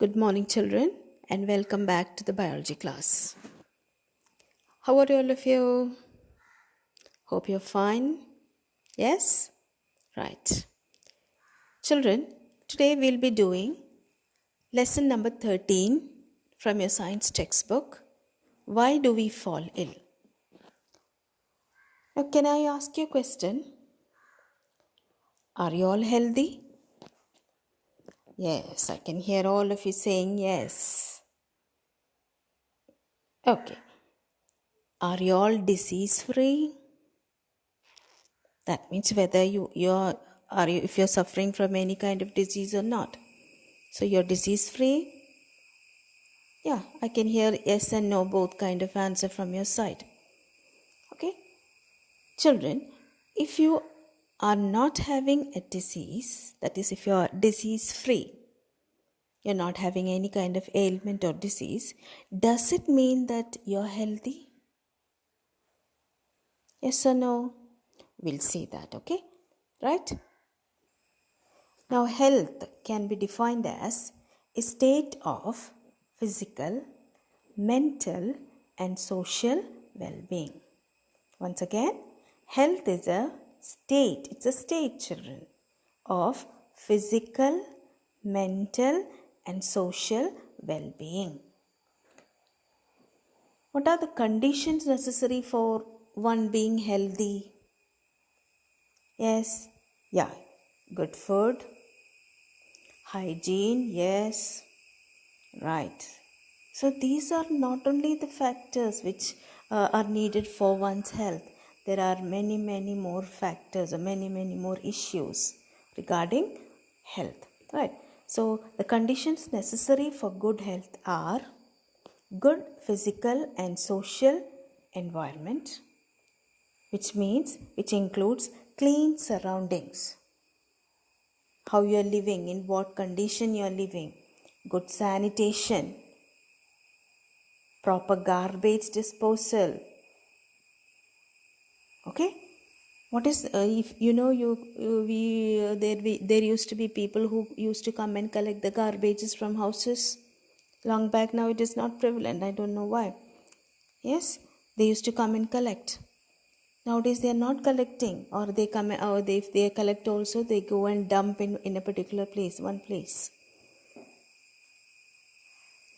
Good morning, children, and welcome back to the biology class. How are all of you? Hope you're fine. Yes? Right. Children, today we'll be doing lesson number 13 from your science textbook. Why do we fall ill? Now, can I ask you a question? Are you all healthy? Yes, I can hear all of you saying yes. Okay. Are you all disease free? That means whether if you're suffering from any kind of disease or not. So you're disease free? Yeah, I can hear yes and no both kind of answer from your side. Okay? Children, if you are not having a disease, that is if you are disease free, you're not having any kind of ailment or disease, does it mean that you're healthy? Yes or no? We'll see that, okay? Right? Now, health can be defined as a state of physical, mental, and social well-being. Once again, health is it's a state, children, of physical, mental, and social well-being. What are the conditions necessary for one being healthy? Yes, yeah, good food, hygiene, yes, right. So these are not only the factors which are needed for one's health. There are many, many more factors or many, many more issues regarding health, right? So the conditions necessary for good health are good physical and social environment, which includes clean surroundings, how you are living, in what condition you are living, good sanitation, proper garbage disposal. Okay, what is if you know you there used to be people who used to come and collect the garbages from houses long back. Now it is not prevalent. I don't know why. Yes, they used to come and collect. Nowadays they are not collecting, or they come, or if they collect also, they go and dump in a particular place, one place.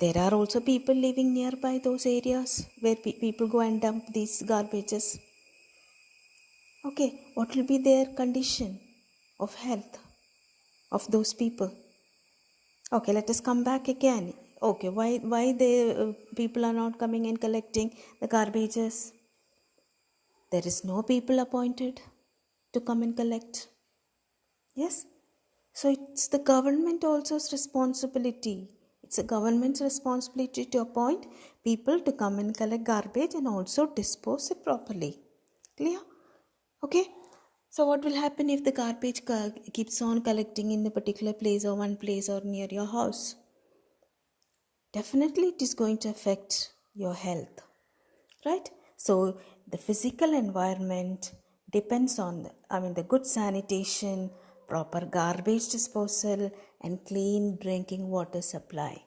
There are also people living nearby those areas where people go and dump these garbages. Okay, what will be their condition of health of those people? Okay, let us come back again. Okay, why the people are not coming and collecting the garbages? There is no people appointed to come and collect. Yes, so it's the government also's responsibility. It's a government's responsibility to appoint people to come and collect garbage and also dispose it properly. Clear? Okay. So what will happen if the garbage keeps on collecting in a particular place or one place or near your house? Definitely it is going to affect your health. Right? So the physical environment depends on the good sanitation, proper garbage disposal, and clean drinking water supply.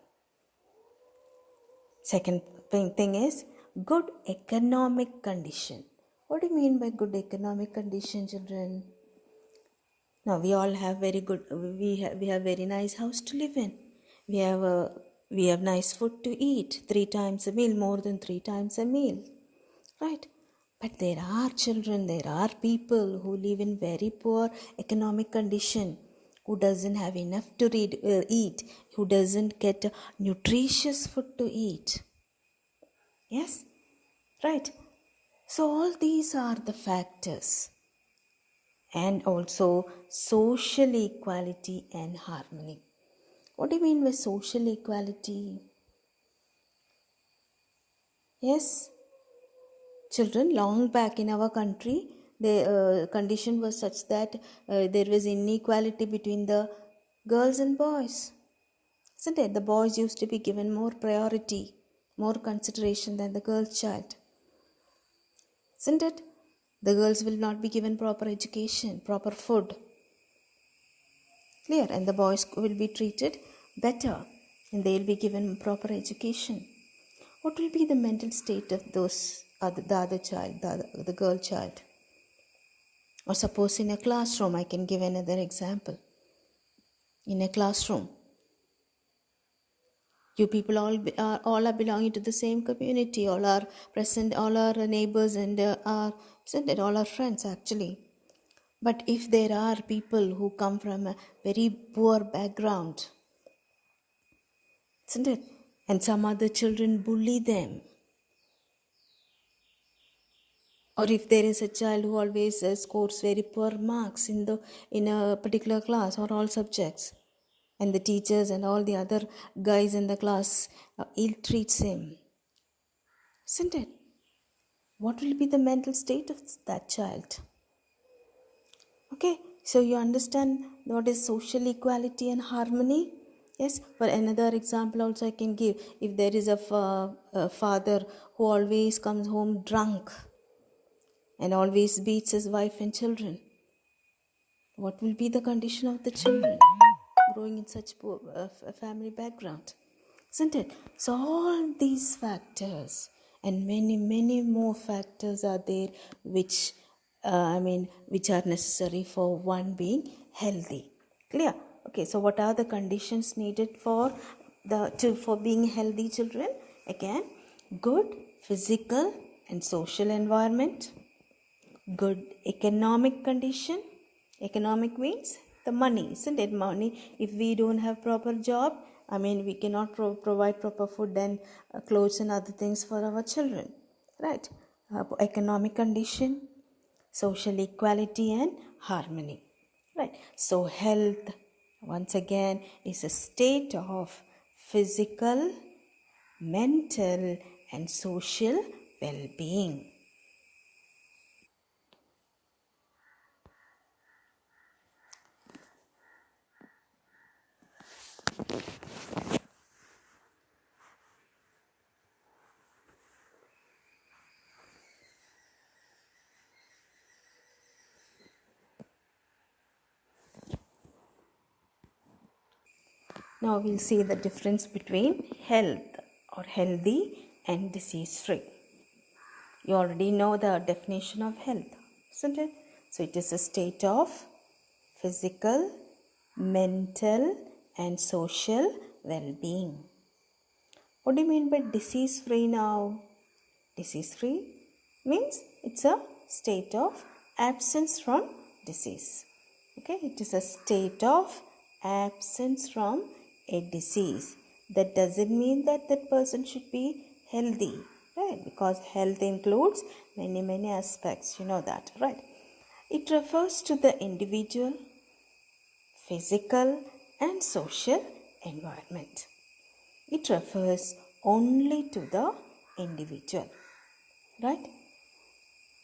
Second thing is good economic condition. What do you mean by good economic condition, children? Now we all have very good. We have very nice house to live in. We have nice food to eat 3 times a meal, more than 3 times a meal. Right? But there are children, there are people who live in very poor economic condition, who doesn't have enough to eat, who doesn't get nutritious food to eat. Yes? Right? So all these are the factors. And also social equality and harmony. What do you mean by social equality? Yes? Children, long back in our country, the condition was such that there was inequality between the girls and boys. Isn't it? The boys used to be given more priority, more consideration than the girl child. Isn't it? The girls will not be given proper education, proper food. Clear? And the boys will be treated better. and they'll be given proper education. What will be the mental state of the other child, the girl child? Or suppose in a classroom, I can give another example. In a classroom, you people all are belonging to the same community, all are present, all are neighbors and all are friends actually. But if there are people who come from a very poor background, isn't it? And some other children bully them. Or if there is a child who always scores very poor marks in a particular class or all subjects, and the teachers and all the other guys in the class ill treats him, isn't it? What will be the mental state of that child? Okay, so you understand what is social equality and harmony? Yes, for another example also I can give. If there is a father who always comes home drunk and always beats his wife and children, what will be the condition of the children growing in such poor family background? Isn't it? So all these factors and many more factors are there which which are necessary for one being healthy. Clear? Okay, so what are the conditions needed for being healthy children? Again, good physical and social environment, good economic condition. Economic means the money, isn't it? Money. If we don't have proper job, we cannot provide proper food and clothes and other things for our children, right? Economic condition, social equality and harmony, right? So health, once again, is a state of physical, mental and social well-being. Now we'll see the difference between health or healthy and disease free. You already know the definition of health, isn't it? So it is a state of physical, mental and social well-being. What do you mean by disease free now? Disease free means it's a state of absence from disease. Okay, it is a state of absence from a disease. That doesn't mean that that person should be healthy, right? Because health includes many aspects, you know that, right? It refers to the individual, physical and social environment. It refers only to the individual, right?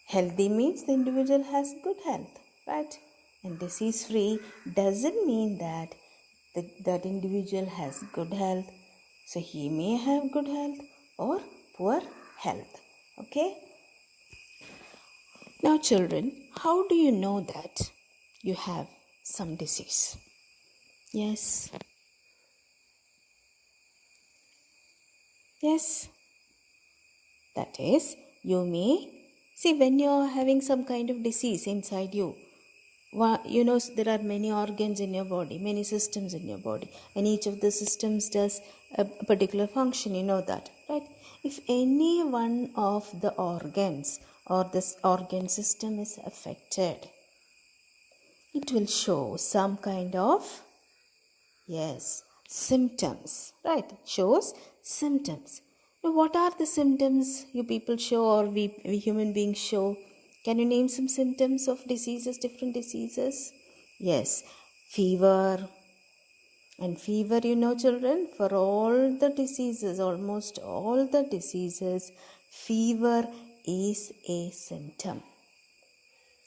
Healthy means the individual has good health, right? And disease free doesn't mean that that individual has good health. So he may have good health or poor health. Okay? Now children, how do you know that you have some disease? Yes. Yes. That is, you may see when you are having some kind of disease inside you. You know, there are many organs in your body, many systems in your body, and each of the systems does a particular function. You know that, right? If any one of the organs or this organ system is affected, it will show some kind of, yes, symptoms, right? Shows symptoms. Now, what are the symptoms you people show or we human beings show? Can you name some symptoms of diseases, different diseases? Yes, fever. And fever, you know, children, for all the diseases, almost all the diseases, fever is a symptom.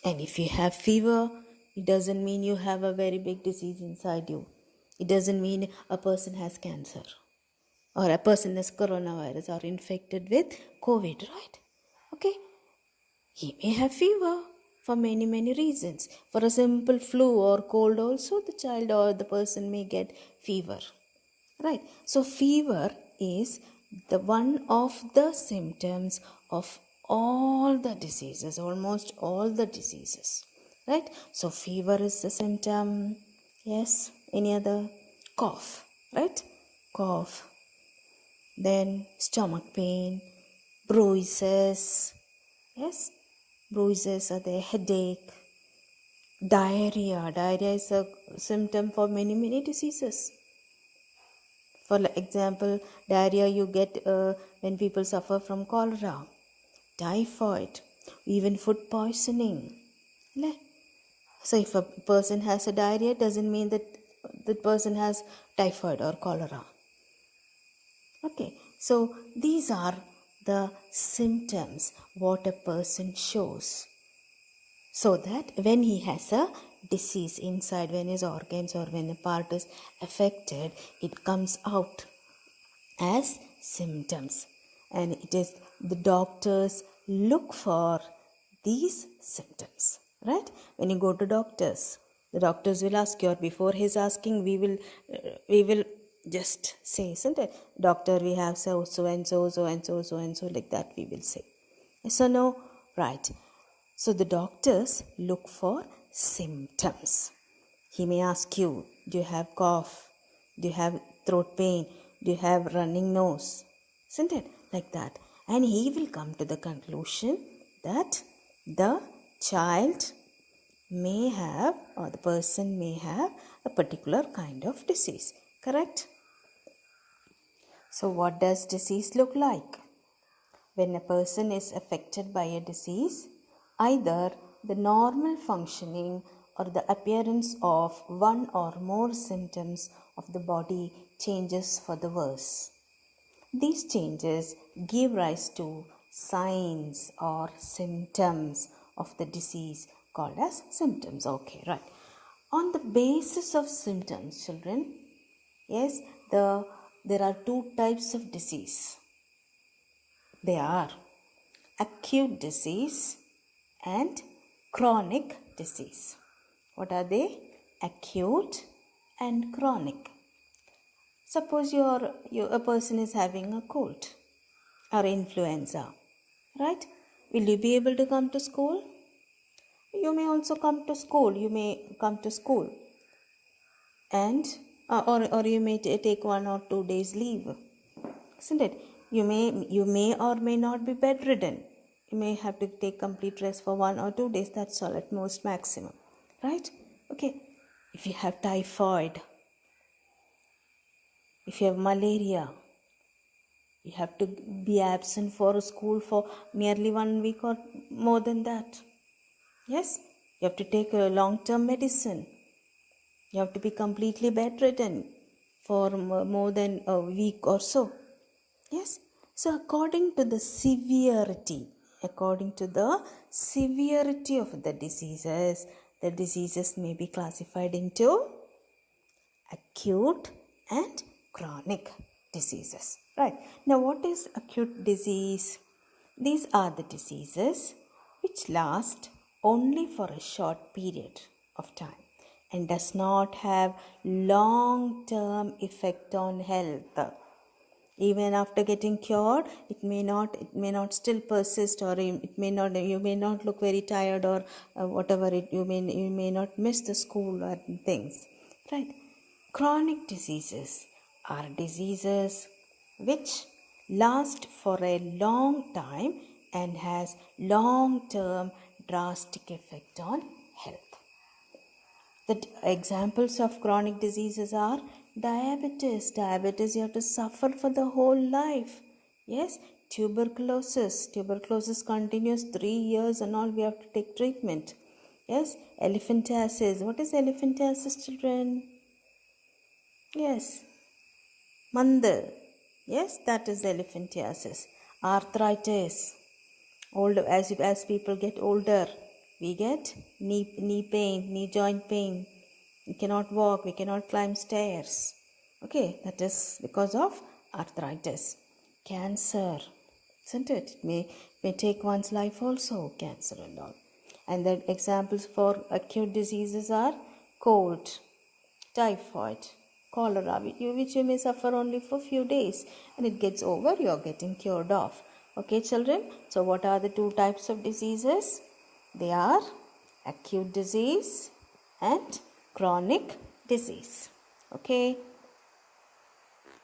And if you have fever, it doesn't mean you have a very big disease inside you. It doesn't mean a person has cancer or a person has coronavirus or infected with COVID, right? Okay. He may have fever for many reasons. For a simple flu or cold also, the child or the person may get fever. Right. So fever is the one of the symptoms of all the diseases, almost all the diseases. Right. So fever is the symptom. Yes. Any other? Cough. Right. Cough. Then stomach pain, bruises. Yes. Bruises are there. Headache. Diarrhea. Diarrhea is a symptom for many diseases. For example, diarrhea you get when people suffer from cholera, typhoid, even food poisoning. So if a person has a diarrhea, it doesn't mean that the person has typhoid or cholera. Okay, so these are the symptoms what a person shows. So that when he has a disease inside, when his organs or when a part is affected, it comes out as symptoms, and it is the doctors look for these symptoms. Right, when you go to doctors, the doctors will ask you, or before his asking, we will just say, isn't it, doctor, we have so and so, so and so, so and so, like that we will say. Yes or no? Right. So the doctors look for symptoms. He may ask you, do you have cough? Do you have throat pain? Do you have running nose? Isn't it? Like that. And he will come to the conclusion that the child may have, or the person may have, a particular kind of disease. Correct? So what does disease look like? When a person is affected by a disease, either the normal functioning or the appearance of one or more symptoms of the body changes for the worse. These changes give rise to signs or symptoms of the disease called as symptoms. Okay, right. On the basis of symptoms, children, yes, there are two types of disease. They are acute disease and chronic disease. What are they? Acute and chronic. Suppose a person is having a cold or influenza, right? Will you be able to come to school? You may also come to school. You may come to school, and or you may take 1 or 2 days leave, isn't it? You may or may not be bedridden. You may have to take complete rest for 1 or 2 days. That's all, at most maximum, right? Okay. If you have typhoid, if you have malaria, you have to be absent for school for nearly 1 week or more than that. Yes, you have to take a long-term medicine. You have to be completely bedridden for more than a week or so. Yes. So according to the severity of the diseases may be classified into acute and chronic diseases. Right. Now what is acute disease? These are the diseases which last only for a short period of time and does not have long-term effect on health. Even after getting cured, it may not still persist, or it may not, you may not look very tired, or whatever you may not miss the school or things, right? Chronic diseases are diseases which last for a long time and has long-term drastic effect on health. The examples of chronic diseases are diabetes. Diabetes you have to suffer for the whole life. Yes, tuberculosis. Tuberculosis continues 3 years and all, we have to take treatment. Yes, elephantiasis. What is elephantiasis, children? Yes, Mandal. Yes, that is elephantiasis. Arthritis. As people get older, we get knee pain, knee joint pain. We cannot walk, we cannot climb stairs. Okay, that is because of arthritis. Cancer, isn't it? It may take one's life also, cancer and all. And the examples for acute diseases are cold, typhoid, cholera, which you may suffer only for few days, and it gets over, you are getting cured of. Okay, children, so what are the two types of diseases? They are acute disease and chronic disease. Okay,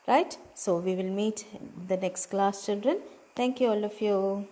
right? So we will meet in the next class, children. Thank you, all of you.